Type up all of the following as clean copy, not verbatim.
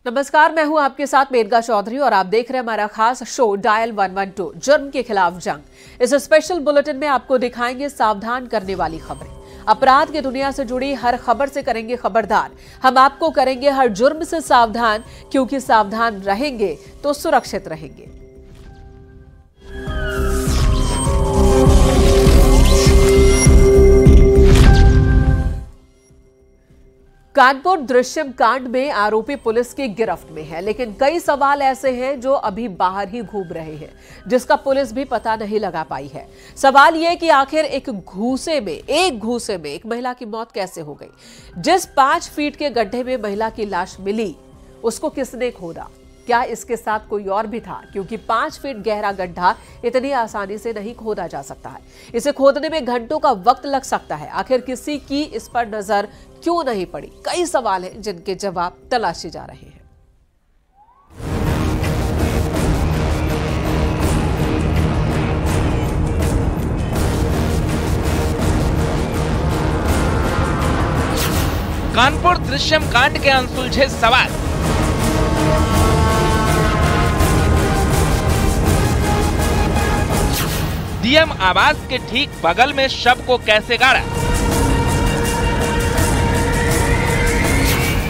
नमस्कार, मैं हूं आपके साथ मेनका चौधरी और आप देख रहे हैं हमारा खास शो डायल 112 जुर्म के खिलाफ जंग। इस स्पेशल बुलेटिन में आपको दिखाएंगे सावधान करने वाली खबरें। अपराध की दुनिया से जुड़ी हर खबर से करेंगे खबरदार। हम आपको करेंगे हर जुर्म से सावधान, क्योंकि सावधान रहेंगे तो सुरक्षित रहेंगे। कानपुर दृश्यम कांड में आरोपी पुलिस की गिरफ्त में है, लेकिन कई सवाल ऐसे हैं जो अभी बाहर ही घूम रहे हैं, जिसका पुलिस भी पता नहीं लगा पाई है। सवाल यह कि आखिर एक घूसे में एक महिला की मौत कैसे हो गई? जिस 5 फीट के गड्ढे में महिला की लाश मिली, उसको किसने खोदा? क्या इसके साथ कोई और भी था? क्योंकि 5 फीट गहरा गड्ढा इतनी आसानी से नहीं खोदा जा सकता है। इसे खोदने में घंटों का वक्त लग सकता है। आखिर किसी की इस पर नजर क्यों नहीं पड़ी? कई सवाल हैं जिनके जवाब तलाशे जा रहे हैं। कानपुर दृश्यम कांड के अनसुलझे सवाल। डीएम आवास के ठीक बगल में शव को कैसे गाड़ा?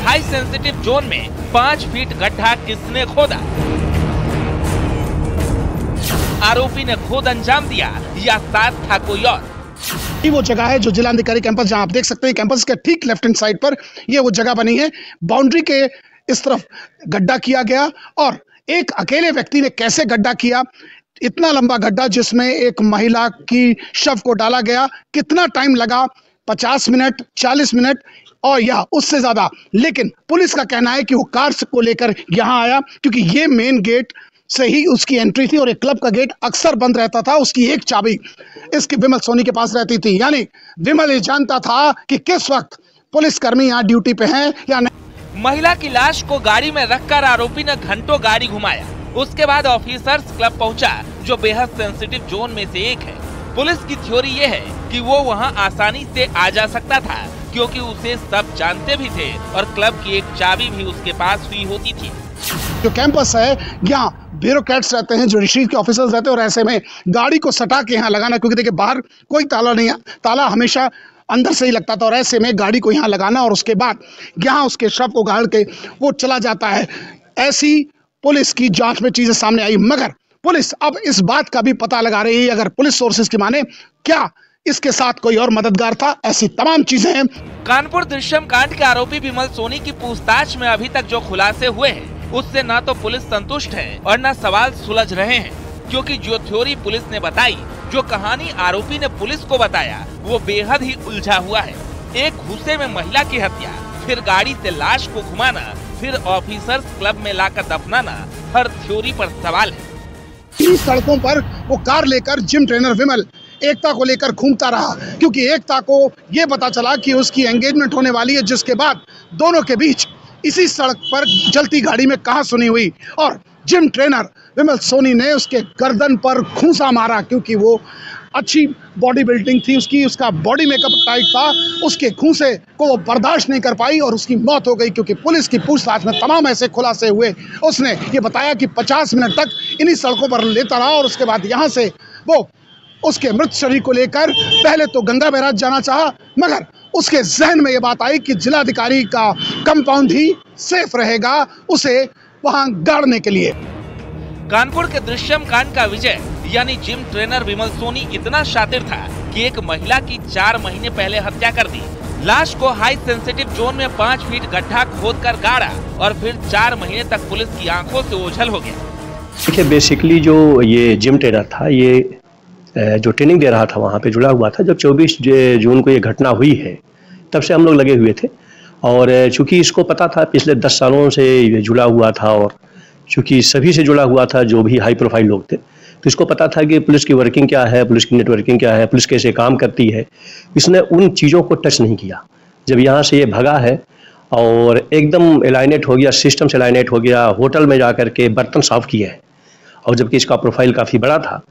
हाई सेंसिटिव जोन में 5 फीट गड्ढा किसने खोदा? आरोपी ने खुद अंजाम दिया या साथ था कोई और? ये वो जगह है जो जिलाधिकारी कैंपस, जहां आप देख सकते हैं कैंपस के ठीक लेफ्ट हैंड साइड पर ये वो जगह बनी है। बाउंड्री के इस तरफ गड्ढा किया गया और एक अकेले व्यक्ति ने कैसे गड्ढा किया? इतना लंबा गड्ढा जिसमें एक महिला की शव को डाला गया, कितना टाइम लगा? 50 मिनट, 40 मिनट और या उससे ज्यादा। लेकिन पुलिस का कहना है कि वो कार को लेकर यहां आया, क्योंकि ये मेन गेट से ही उसकी एंट्री थी और एक क्लब का गेट अक्सर बंद रहता था। उसकी एक चाबी इसकी विमल सोनी के पास रहती थी, यानी विमल ये जानता था कि किस वक्त पुलिसकर्मी यहाँ ड्यूटी पे हैं या नहीं। महिला की लाश को गाड़ी में रखकर आरोपी ने घंटों गाड़ी घुमाया। उसके बाद ऑफिसर्स क्लब पहुंचा, जो बेहद सेंसिटिव जोन में से एक है। पुलिस की थ्योरी ये है कि वो वहां आसानी से आ जा सकता था, क्योंकि उसे सब जानते भी थे और क्लब की एक चाबी भी उसके पास हुई होती थी। जो कैंपस है, यहाँ ब्यूरोक्रेट्स रहते हैं, जो रिसीव के ऑफिसर्स रहते हैं, और ऐसे में गाड़ी को सटा के यहाँ लगाना, क्योंकि देखिए बाहर कोई ताला नहीं है, ताला हमेशा अंदर से ही लगता था, और ऐसे में गाड़ी को यहाँ लगाना और उसके बाद यहाँ उसके शव को गाड़ के वो चला जाता है। ऐसी पुलिस की जांच में चीजें सामने आई, मगर पुलिस अब इस बात का भी पता लगा रही है, अगर पुलिस सोर्सेज की माने, क्या इसके साथ कोई और मददगार था? ऐसी तमाम चीजें हैं। कानपुर दृश्यम कांड के आरोपी विमल सोनी की पूछताछ में अभी तक जो खुलासे हुए हैं, उससे ना तो पुलिस संतुष्ट है और ना सवाल सुलझ रहे हैं, क्योंकि जो थ्योरी पुलिस ने बताई, जो कहानी आरोपी ने पुलिस को बताया, वो बेहद ही उलझा हुआ है। एक घूसे में महिला की हत्या, फिर गाड़ी से लाश को घुमाना, फिर ऑफिसर्स क्लब में लाकर दफनाना, हर थ्योरी पर सवाल है। इन सड़कों पर वो कार लेकर जिम ट्रेनर विमल एकता को लेकर घूमता रहा, क्योंकि एकता को ये पता चला कि उसकी एंगेजमेंट होने वाली है, जिसके बाद दोनों के बीच इसी सड़क पर जलती गाड़ी में कहासुनी हुई और जिम ट्रेनर विमल सोनी ने उसके गर्दन पर खूंसा मारा, क्योंकि वो अच्छी बॉडी बिल्डिंग थी उसकी, उसका बॉडी मेकअप टाइट था, उसके खूंसे को वो बर्दाश्त नहीं कर पाई और उसकी मौत हो गई। क्योंकि पुलिस की पूछताछ में तमाम ऐसे खुलासे हुए। उसने ये बताया कि 50 मिनट तक इन्हीं सड़कों पर लेता रहा और उसके बाद यहाँ से वो उसके मृत शरीर को लेकर पहले तो गंगा बैराज जाना चाहा, मगर उसके जहन में ये बात आई कि जिलाधिकारी का कंपाउंड ही सेफ रहेगा उसे वहां गाड़ने के लिए। कानपुर के दृश्यम कांड का विजय यानी जिम ट्रेनर विमल सोनी इतना शातिर था कि एक महिला की 4 महीने पहले हत्या कर दी। लाश को हाई सेंसिटिव जोन में 5 फीट गड्ढा खोदकर गाड़ा और फिर 4 महीने तक पुलिस की आंखों से ओझल हो गया। देखिए, बेसिकली जो ये जिम ट्रेनर था, ये जो ट्रेनिंग दे रहा था वहाँ पे जुड़ा हुआ था। जब 24 जून को ये घटना हुई है, तब से हम लोग लगे हुए थे और चूंकि इसको पता था, पिछले 10 सालों से ये जुड़ा हुआ था और चूंकि सभी से जुड़ा हुआ था जो भी हाई प्रोफाइल लोग थे, तो इसको पता था कि पुलिस की वर्किंग क्या है, पुलिस की नेटवर्किंग क्या है, पुलिस कैसे काम करती है। इसने उन चीज़ों को टच नहीं किया। जब यहाँ से ये भगा है और एकदम एलाइनेट हो गया, सिस्टम से एलाइनेट हो गया, होटल में जा करके बर्तन साफ किए हैं, और जबकि इसका प्रोफाइल काफ़ी बड़ा था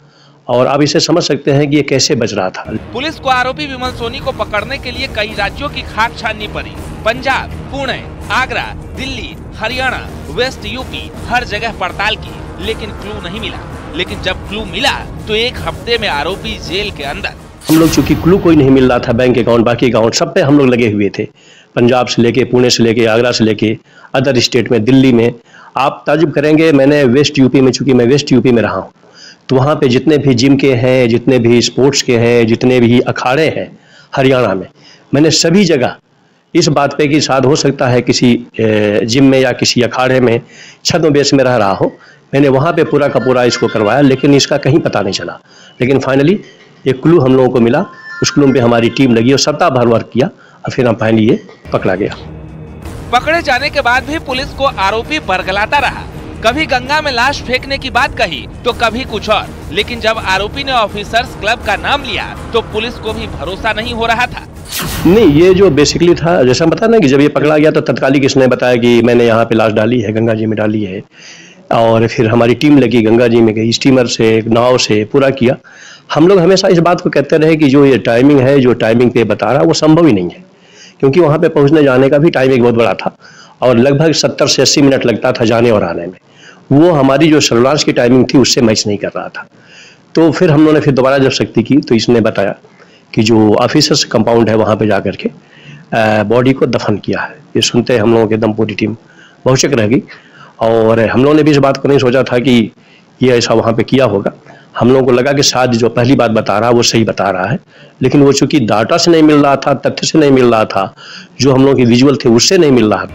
और आप इसे समझ सकते हैं कि ये कैसे बच रहा था। पुलिस को आरोपी विमल सोनी को पकड़ने के लिए कई राज्यों की खाक छाननी पड़ी। पंजाब, पुणे, आगरा, दिल्ली, हरियाणा, वेस्ट यूपी, हर जगह पड़ताल की, लेकिन क्लू नहीं मिला। लेकिन जब क्लू मिला तो एक हफ्ते में आरोपी जेल के अंदर। हम लोग चूंकि क्लू कोई नहीं मिल रहा था, बैंक अकाउंट, बाकी अकाउंट, सब पे हम लोग लगे हुए थे। पंजाब से लेके, पुणे से लेके, आगरा से लेके, अदर स्टेट में, दिल्ली में। आप ताजुब करेंगे, मैंने वेस्ट यूपी में, चूंकि मैं वेस्ट यूपी में रहा हूँ, तो वहाँ पे जितने भी जिम के हैं, जितने भी स्पोर्ट्स के हैं, जितने भी अखाड़े हैं हरियाणा में, मैंने सभी जगह इस बात पे कि शायद हो सकता है किसी जिम में या किसी अखाड़े में छद्म बेस में रह रहा हो, मैंने वहाँ पे पूरा का पूरा इसको करवाया, लेकिन इसका कहीं पता नहीं चला। लेकिन फाइनली एक क्लू हम लोगों को मिला, उस क्लू पे हमारी टीम लगी और सप्ताह भर वर्क किया और फिर हम फाइनली ये पकड़ा गया। पकड़े जाने के बाद भी पुलिस को आरोपी बरगलाता रहा। कभी गंगा में लाश फेंकने की बात कही तो कभी कुछ और, लेकिन जब आरोपी ने ऑफिसर्स क्लब का नाम लिया तो पुलिस को भी भरोसा नहीं हो रहा था। नहीं, ये जो बेसिकली था, जैसा बता ना कि जब ये पकड़ा गया तो तत्कालिक इसने बताया कि मैंने यहाँ पे लाश डाली है, गंगा जी में डाली है, और फिर हमारी टीम लगी, गंगा जी में गई, स्टीमर से, नाव से पूरा किया। हम लोग हमेशा इस बात को कहते रहे कि जो ये टाइमिंग है, जो टाइमिंग पे बता रहा, वो संभव ही नहीं है, क्योंकि वहाँ पे पहुँचने जाने का भी टाइम एक बहुत बड़ा था और लगभग 70 से 80 मिनट लगता था जाने और आने में। वो हमारी जो सर्विलांस की टाइमिंग थी उससे मैच नहीं कर रहा था। तो फिर हम लोगों ने फिर दोबारा जब सख्ती की तो इसने बताया कि जो ऑफिसर्स कंपाउंड है वहाँ पे जा करके बॉडी को दफन किया है। ये सुनते हम लोगों की एकदम पूरी टीम बहुचक रह गई और हम लोगों ने भी इस बात को नहीं सोचा था कि ये ऐसा वहाँ पे किया होगा। हम लोगों को लगा कि शायद जो पहली बात बता रहा है वो सही बता रहा है, लेकिन वो चूंकि डाटा से नहीं मिल रहा था, तथ्य से नहीं मिल रहा था, जो हम लोगों की विजुअल थे उससे नहीं मिल रहा।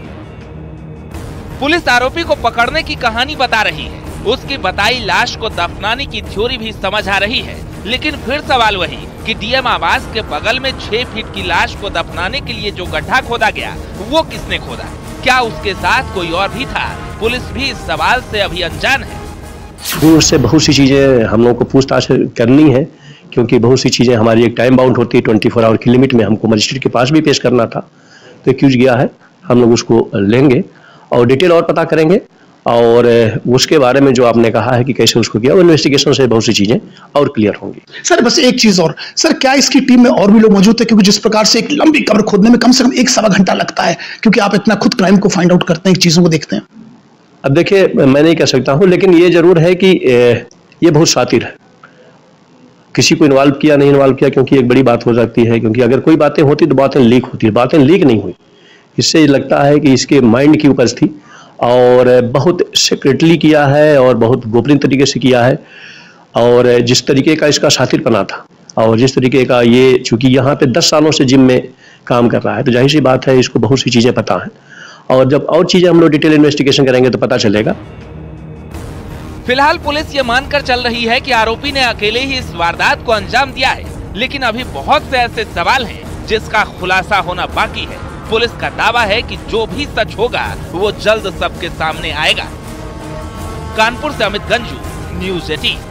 पुलिस आरोपी को पकड़ने की कहानी बता रही है, उसकी बताई लाश को दफनाने की थ्योरी भी समझ आ रही है, लेकिन फिर सवाल वही कि डीएम आवास के बगल में 6 फीट की लाश को दफनाने के लिए जो गड्ढा खोदा गया वो किसने खोदा? क्या उसके साथ कोई और भी था? पुलिस भी इस सवाल से अभी अनजान है। उससे बहुत सी चीजें हम लोगों को पूछताछ करनी है, क्योंकि बहुत सी चीजें हमारी एक टाइम बाउंड होती है, 24 आवर की लिमिट में हमको मजिस्ट्रेट के पास भी पेश करना था। तो एक्यूज गया है, हम लोग उसको लेंगे और डिटेल और पता करेंगे, और उसके बारे में जो आपने कहा है कि कैसे उसको किया, वो इन्वेस्टिगेशन से बहुत सी चीजें और क्लियर होंगी। सर बस एक चीज और, सर क्या इसकी टीम में और भी लोग मौजूद थे? क्योंकि जिस प्रकार से एक लंबी कब्र खोदने में कम से कम 1-1.25 घंटा लगता है, क्योंकि आप इतना खुद क्राइम को फाइंड आउट करते हैं, चीजों को देखते हैं। अब देखिए, मैं नहीं कह सकता हूँ, लेकिन ये जरूर है कि ये बहुत शातिर है। किसी को इन्वॉल्व किया नहीं इन्वॉल्व किया, क्योंकि एक बड़ी बात हो सकती है, क्योंकि अगर कोई बातें होती तो बातें लीक होती है, बातें लीक नहीं हुई। इससे लगता है कि इसके माइंड की उपज थी और बहुत सीक्रेटली किया है और बहुत गोपनीय तरीके से किया है, और जिस तरीके का इसका शातिरपना था और जिस तरीके का ये, चूंकि यहाँ पे 10 सालों से जिम में काम कर रहा है, तो जाहिर सी बात है इसको बहुत सी चीजें पता है, और जब और चीजें हम लोग डिटेल इन्वेस्टिगेशन करेंगे तो पता चलेगा। फिलहाल पुलिस ये मानकर चल रही है कि आरोपी ने अकेले ही इस वारदात को अंजाम दिया है, लेकिन अभी बहुत से ऐसे सवाल हैं जिसका खुलासा होना बाकी है। पुलिस का दावा है कि जो भी सच होगा वो जल्द सबके सामने आएगा। कानपुर से अमित गंजू, न्यूज़ 18।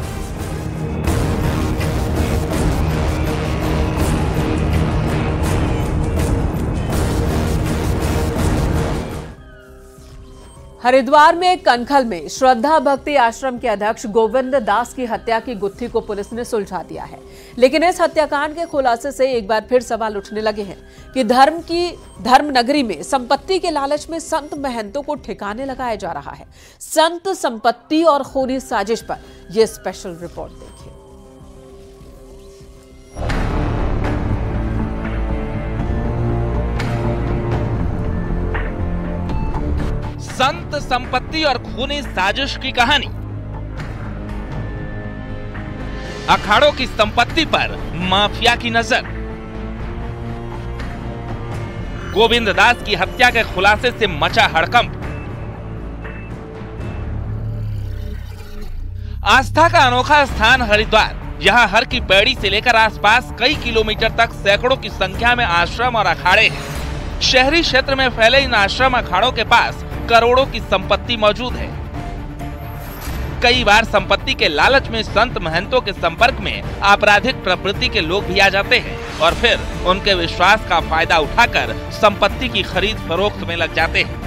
हरिद्वार में कनखल में श्रद्धा भक्ति आश्रम के अध्यक्ष गोविंद दास की हत्या की गुत्थी को पुलिस ने सुलझा दिया है, लेकिन इस हत्याकांड के खुलासे से एक बार फिर सवाल उठने लगे हैं कि धर्म नगरी में संपत्ति के लालच में संत महंतों को ठिकाने लगाया जा रहा है। संत संपत्ति और खूनी साजिश पर यह स्पेशल रिपोर्ट देखिए। संत संपत्ति और खूनी साजिश की कहानी। अखाड़ों की संपत्ति पर माफिया की नजर। गोविंद दास की हत्या के खुलासे से मचा हड़कंप। आस्था का अनोखा स्थान हरिद्वार। यहाँ हर की पैड़ी से लेकर आसपास कई किलोमीटर तक सैकड़ों की संख्या में आश्रम और अखाड़े हैं। शहरी क्षेत्र में फैले इन आश्रम अखाड़ों के पास करोड़ों की संपत्ति मौजूद है। कई बार संपत्ति के लालच में संत महंतों के संपर्क में आपराधिक प्रवृत्ति के लोग भी आ जाते हैं और फिर उनके विश्वास का फायदा उठाकर संपत्ति की खरीद फरोख्त में लग जाते हैं।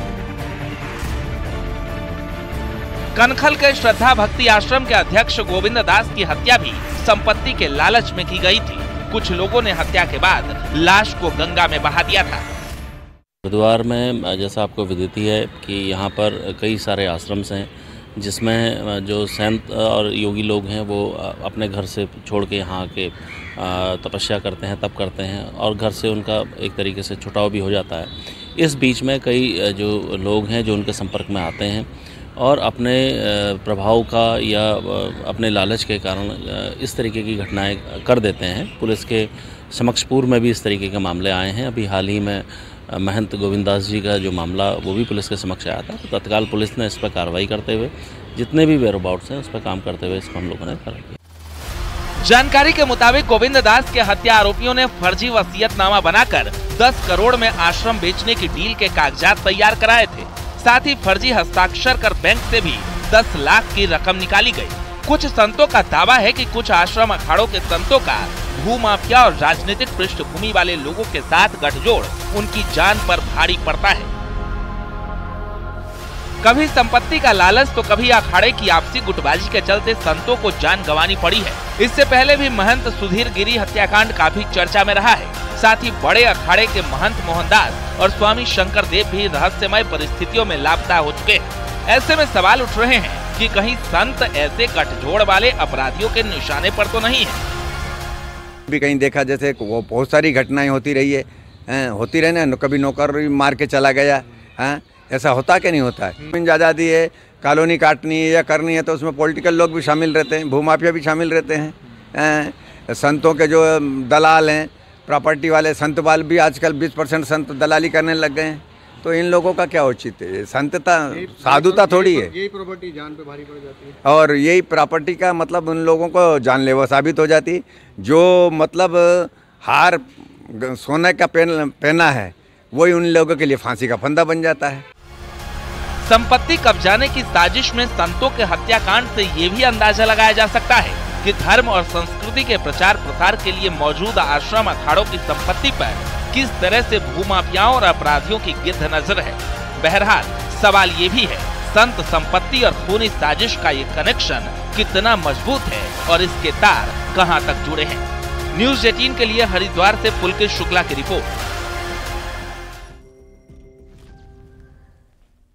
कनखल के श्रद्धा भक्ति आश्रम के अध्यक्ष गोविंद दास की हत्या भी संपत्ति के लालच में की गई थी। कुछ लोगों ने हत्या के बाद लाश को गंगा में बहा दिया था। हरिद्वार में जैसा आपको विदित ही है कि यहाँ पर कई सारे आश्रम हैं, जिसमें जो संत और योगी लोग हैं वो अपने घर से छोड़ के यहाँ आके तपस्या करते हैं, तप करते हैं और घर से उनका एक तरीके से छुटाव भी हो जाता है। इस बीच में कई जो लोग हैं जो उनके संपर्क में आते हैं और अपने प्रभाव का या अपने लालच के कारण इस तरीके की घटनाएं कर देते हैं। पुलिस के समक्ष पूर्व में भी इस तरीके के मामले आए हैं। अभी हाल ही में महंत गोविंदास जी का जो मामला वो भी पुलिस के समक्ष आया था, तो तत्काल पुलिस ने इस पर कार्रवाई करते हुए जितने भी वेयरअबाउट्स हैं उस पर काम करते हुए इसको हम लोगों ने करा किया। जानकारी के मुताबिक गोविंद दास के हत्या आरोपियों ने फर्जी वसीयतनामा बनाकर 10 करोड़ में आश्रम बेचने की डील के कागजात तैयार कराए थे। साथ ही फर्जी हस्ताक्षर कर बैंक से भी 10 लाख की रकम निकाली गई। कुछ संतों का दावा है कि कुछ आश्रम अखाड़ों के संतों का भूमाफिया और राजनीतिक पृष्ठभूमि वाले लोगों के साथ गठजोड़ उनकी जान पर भारी पड़ता है। कभी संपत्ति का लालच तो कभी अखाड़े की आपसी गुटबाजी के चलते संतों को जान गंवानी पड़ी है। इससे पहले भी महंत सुधीर गिरी हत्याकांड काफी चर्चा में रहा है। साथ ही बड़े अखाड़े के महंत मोहनदास और स्वामी शंकर देव भी रहस्यमय परिस्थितियों में लापता हो चुके हैं। ऐसे में सवाल उठ रहे हैं कि कहीं संत ऐसे गठजोड़ वाले अपराधियों के निशाने पर तो नहीं है। भी कहीं देखा जैसे वो बहुत सारी घटनाएं होती रही है, होती रही ना, कभी नौकर मार के चला गया, ऐसा होता कि नहीं होता है। जमीन आज़ादी है, कॉलोनी काटनी है या करनी है तो उसमें पॉलिटिकल लोग भी शामिल रहते हैं, भूमाफिया भी शामिल रहते हैं। संतों के जो दलाल हैं, प्रॉपर्टी वाले संत वाले भी आजकल 20% संत दलाली करने लग गए हैं। तो इन लोगों का क्या औचित्य है? संतता साधुता थोड़ी है। यही प्रॉपर्टी जान पे भारी पड़ जाती है और यही प्रॉपर्टी का मतलब उन लोगों को जानलेवा साबित हो जाती। जो मतलब हार सोने का पहना है वही उन लोगों के लिए फांसी का फंदा बन जाता है। संपत्ति कब्जाने की साजिश में संतों के हत्याकांड से ये भी अंदाजा लगाया जा सकता है कि धर्म और संस्कृति के प्रचार प्रसार के लिए मौजूद आश्रम अखाड़ों की संपत्ति पर किस तरह से भूमाफियाओं और अपराधियों की गिद्ध नजर है। बहरहाल सवाल ये भी है, संत संपत्ति और खूनी साजिश का ये कनेक्शन कितना मजबूत है और इसके तार कहां तक जुड़े हैं। न्यूज़ 18 के लिए हरिद्वार से पुलकित शुक्ला की रिपोर्ट।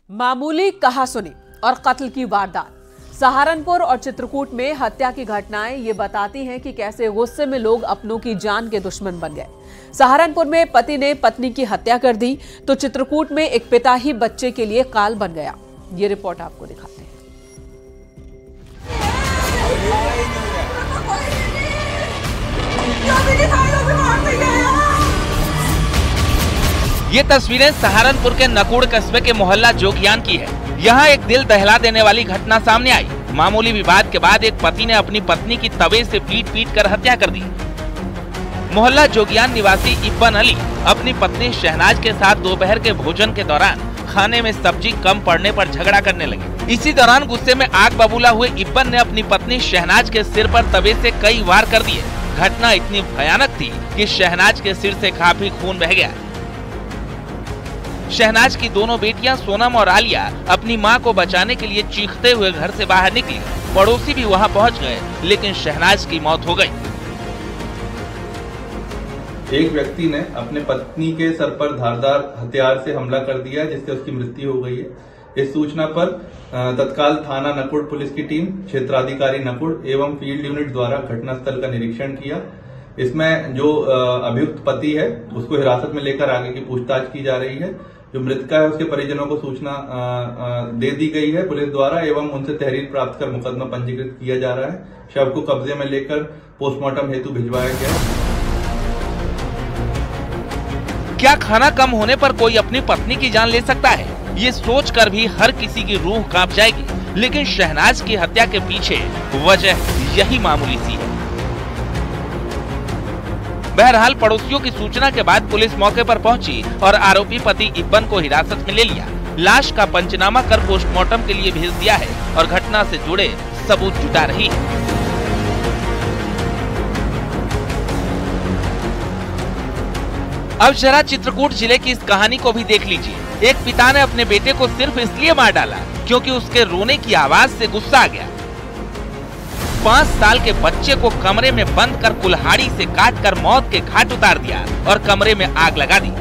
मामूली कहासुनी और कत्ल की वारदात। सहारनपुर और चित्रकूट में हत्या की घटनाएं ये बताती हैं कि कैसे गुस्से में लोग अपनों की जान के दुश्मन बन गए। सहारनपुर में पति ने पत्नी की हत्या कर दी तो चित्रकूट में एक पिता ही बच्चे के लिए काल बन गया। ये रिपोर्ट आपको दिखाते हैं। ये तस्वीरें सहारनपुर के नकुड़ कस्बे के मोहल्ला जोगियान की है। यहाँ एक दिल दहला देने वाली घटना सामने आई। मामूली विवाद के बाद एक पति ने अपनी पत्नी की तवे से पीट कर हत्या कर दी। मोहल्ला जोगियान निवासी इब्बन अली अपनी पत्नी शहनाज के साथ दोपहर के भोजन के दौरान खाने में सब्जी कम पड़ने पर झगड़ा करने लगे। इसी दौरान गुस्से में आग बबूला हुए इब्बन ने अपनी पत्नी शहनाज के सिर पर तवे से कई वार कर दिए। घटना इतनी भयानक थी कि शहनाज के सिर से काफी खून बह गया। शहनाज की दोनों बेटियां सोनम और आलिया अपनी मां को बचाने के लिए चीखते हुए घर से बाहर निकली। पड़ोसी भी वहां पहुंच गए, लेकिन शहनाज की मौत हो गई। एक व्यक्ति ने अपने पत्नी के सर पर धारदार हथियार से हमला कर दिया, जिससे उसकी मृत्यु हो गई है। इस सूचना पर तत्काल थाना नकुड़ पुलिस की टीम, क्षेत्राधिकारी नकुड़ एवं फील्ड यूनिट द्वारा घटनास्थल का निरीक्षण किया। इसमें जो अभियुक्त पति है उसको हिरासत में लेकर आगे की पूछताछ की जा रही है। जो मृतका है उसके परिजनों को सूचना दे दी गई है पुलिस द्वारा एवं उनसे तहरीर प्राप्त कर मुकदमा पंजीकृत किया जा रहा है। शव को कब्जे में लेकर पोस्टमार्टम हेतु भिजवाया गया। क्या खाना कम होने पर कोई अपनी पत्नी की जान ले सकता है? ये सोचकर भी हर किसी की रूह कांप जाएगी। लेकिन शहनाज की हत्या के पीछे वजह यही मामूली सी है। बहरहाल पड़ोसियों की सूचना के बाद पुलिस मौके पर पहुंची और आरोपी पति इब्बन को हिरासत में ले लिया। लाश का पंचनामा कर पोस्टमार्टम के लिए भेज दिया है और घटना से जुड़े सबूत जुटा रही है। अब जरा चित्रकूट जिले की इस कहानी को भी देख लीजिए। एक पिता ने अपने बेटे को सिर्फ इसलिए मार डाला क्योंकि उसके रोने की आवाज से गुस्सा आ गया। 5 साल के बच्चे को कमरे में बंद कर कुल्हाड़ी से काटकर मौत के घाट उतार दिया और कमरे में आग लगा दी।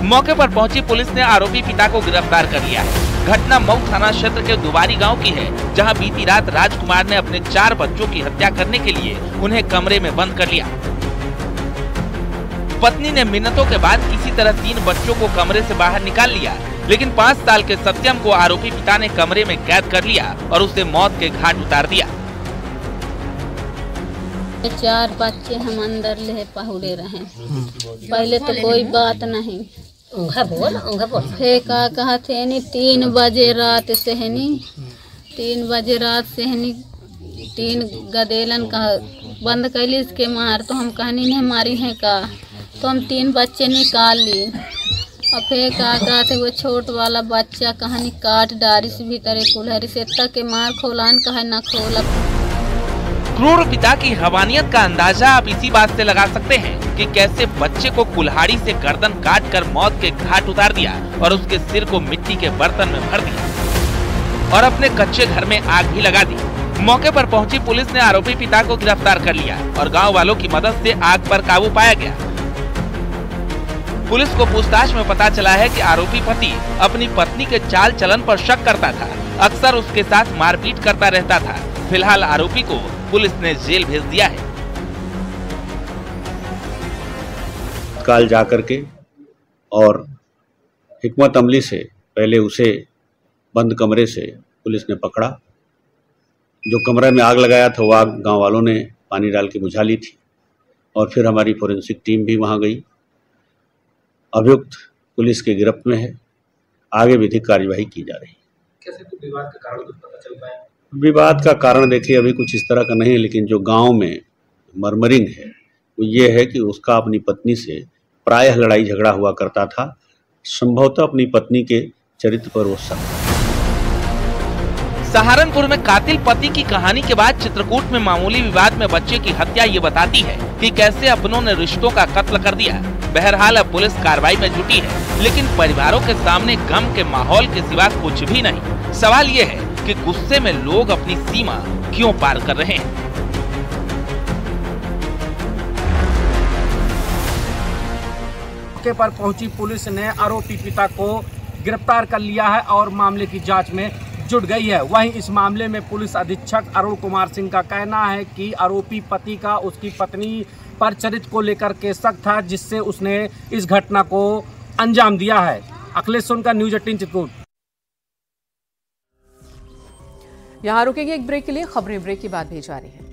मौके पर पहुंची पुलिस ने आरोपी पिता को गिरफ्तार कर लिया है। घटना मऊ थाना क्षेत्र के दुबारी गांव की है, जहां बीती रात राजकुमार ने अपने 4 बच्चों की हत्या करने के लिए उन्हें कमरे में बंद कर लिया। पत्नी ने मिन्नतों के बाद किसी तरह 3 बच्चों को कमरे से बाहर निकाल लिया, लेकिन 5 साल के सत्यम को आरोपी पिता ने कमरे में कैद कर लिया और उसे मौत के घाट उतार दिया। 4 बच्चे हम अंदर ले पहुरे रहे, पहले तो कोई बात नहीं। फिर का कहते नहीं 3 बजे रात से है नी 3 बजे रात से है नी 3 गदेलन का बंद कैली इसके मार, तो हम कहनी नहीं मारी है का, तो हम 3 बच्चे निकाल ली। और फिर का कहते वो छोट वाला बच्चा कहानी काट डारी से भीतर कुल्हरी से तक के मार खोलान कहा न खोला। क्रूर पिता की हवानियत का अंदाजा आप इसी बात से लगा सकते हैं कि कैसे बच्चे को कुल्हाड़ी से गर्दन काटकर मौत के घाट उतार दिया और उसके सिर को मिट्टी के बर्तन में भर दिया और अपने कच्चे घर में आग भी लगा दी। मौके पर पहुंची पुलिस ने आरोपी पिता को गिरफ्तार कर लिया और गांव वालों की मदद से आग पर काबू पाया गया। पुलिस को पूछताछ में पता चला है कि आरोपी पति अपनी पत्नी के चाल चलन पर शक करता था, अक्सर उसके साथ मारपीट करता रहता था। फिलहाल आरोपी को पुलिस ने जेल भेज दिया है। तत्काल जाकर के और हिकमत अमली से पहले उसे बंद कमरे से पुलिस ने पकड़ा। जो कमरे में आग लगाया था वो आग गांव वालों ने पानी डाल के बुझा ली थी और फिर हमारी फोरेंसिक टीम भी वहां गई। अभियुक्त पुलिस के गिरफ्त में है, आगे विधिक कार्यवाही की जा रही है। कैसे तो विवाद का कारण कुछ पता चल पाया? विवाद का कारण देखिए अभी कुछ इस तरह का नहीं है, लेकिन जो गांव में मर्मरिंग है वो ये है कि उसका अपनी पत्नी से प्रायः लड़ाई झगड़ा हुआ करता था। संभवतः अपनी पत्नी के चरित्र पर वो शक। सहारनपुर में कातिल पति की कहानी के बाद चित्रकूट में मामूली विवाद में बच्चे की हत्या ये बताती है कि कैसे अपनों ने रिश्तों का कत्ल कर दिया। बहरहाल अब पुलिस कार्रवाई में जुटी है, लेकिन परिवारों के सामने गम के माहौल के सिवा कुछ भी नहीं। सवाल ये है कि गुस्से में लोग अपनी सीमा क्यों पार कर रहे हैं। मौके पर पहुंची पुलिस ने आरोपी पिता को गिरफ्तार कर लिया है और मामले की जांच में जुट गई है। वहीं इस मामले में पुलिस अधीक्षक अरुण कुमार सिंह का कहना है कि आरोपी पति का उसकी पत्नी पर चरित्र को लेकर के शक था, जिससे उसने इस घटना को अंजाम दिया है। अखिलेश सोनकर, न्यूज़ 18 चित्रकूट। यहाँ रुकेंगे एक ब्रेक के लिए, खबरें ब्रेक के बाद भी जारी है।